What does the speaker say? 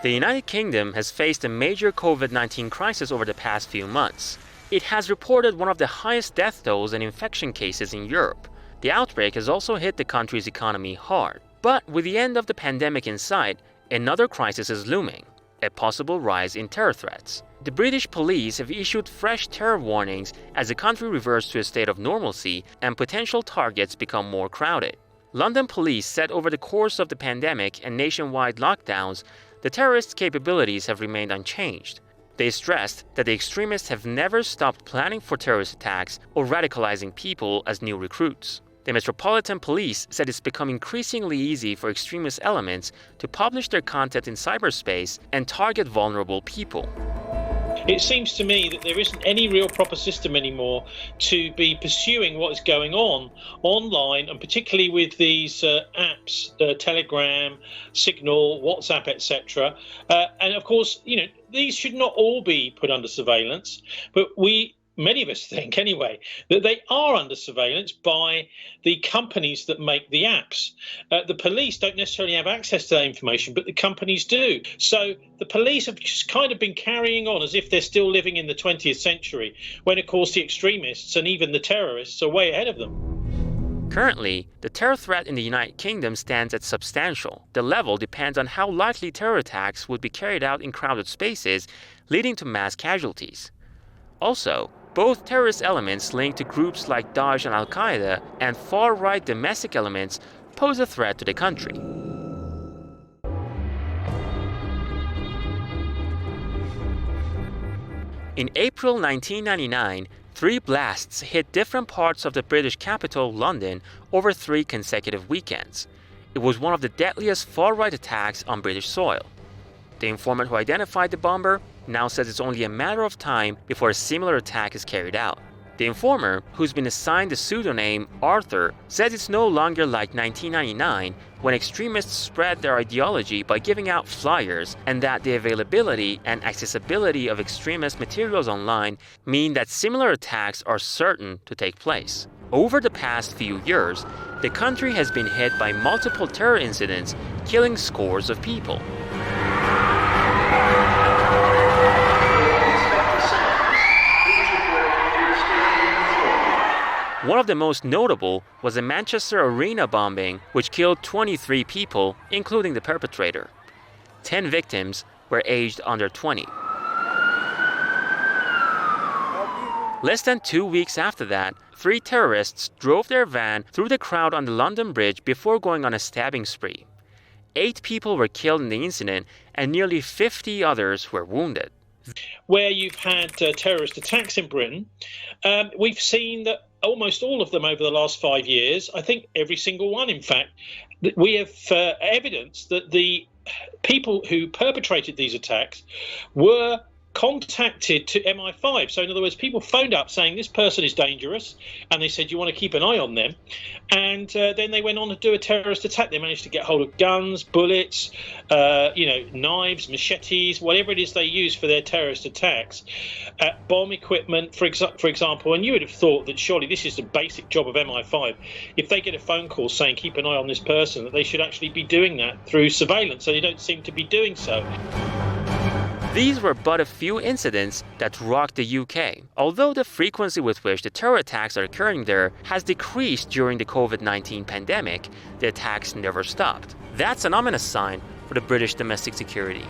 The United Kingdom has faced a major COVID-19 crisis over the past few months. It has reported one of the highest death tolls and infection cases in Europe. The outbreak has also hit the country's economy hard. But with the end of the pandemic in sight, another crisis is looming: a possible rise in terror threats. The British police have issued fresh terror warnings as the country reverts to a state of normalcy and potential targets become more crowded. London police said over the course of the pandemic and nationwide lockdowns, the terrorists' capabilities have remained unchanged. They stressed that the extremists have never stopped planning for terrorist attacks or radicalizing people as new recruits. The Metropolitan Police said it's become increasingly easy for extremist elements to publish their content in cyberspace and target vulnerable people. It seems to me that there isn't any real proper system anymore to be pursuing what is going on online, and particularly with these apps, Telegram, Signal, WhatsApp, etc. And of course, these should not all be put under surveillance, but many of us think anyway, that they are under surveillance by the companies that make the apps. The police don't necessarily have access to that information, but the companies do. So the police have just kind of been carrying on as if they're still living in the 20th century, when of course the extremists and even the terrorists are way ahead of them. Currently, the terror threat in the United Kingdom stands at substantial. The level depends on how likely terror attacks would be carried out in crowded spaces, leading to mass casualties. Also, both terrorist elements linked to groups like Daesh and Al-Qaeda and far-right domestic elements pose a threat to the country. In April 1999, 3 blasts hit different parts of the British capital, London, over 3 consecutive weekends. It was one of the deadliest far-right attacks on British soil. The informant who identified the bomber now says it's only a matter of time before a similar attack is carried out. The informer, who's been assigned the pseudonym Arthur, says it's no longer like 1999 when extremists spread their ideology by giving out flyers, and that the availability and accessibility of extremist materials online mean that similar attacks are certain to take place. Over the past few years, the country has been hit by multiple terror incidents, killing scores of people. One of the most notable was the Manchester Arena bombing, which killed 23 people, including the perpetrator. 10 victims were aged under 20. Less than 2 weeks after that, 3 terrorists drove their van through the crowd on the London Bridge before going on a stabbing spree. 8 people were killed in the incident and nearly 50 others were wounded. Where you've had terrorist attacks in Britain, we've seen that almost all of them over the last 5 years, I think every single one, in fact, we have evidence that the people who perpetrated these attacks were contacted to MI5. So in other words, people phoned up saying this person is dangerous, and they said you want to keep an eye on them, and then they went on to do a terrorist attack. They managed to get hold of guns, bullets, knives, machetes, whatever it is they use for their terrorist attacks, bomb equipment, for example. And you would have thought that surely this is the basic job of MI5. If they get a phone call saying keep an eye on this person, that they should actually be doing that through surveillance. So they don't seem to be doing so. These were but a few incidents that rocked the UK, although the frequency with which the terror attacks are occurring there has decreased during the COVID-19 pandemic. The attacks never stopped. That's an ominous sign for the British domestic security.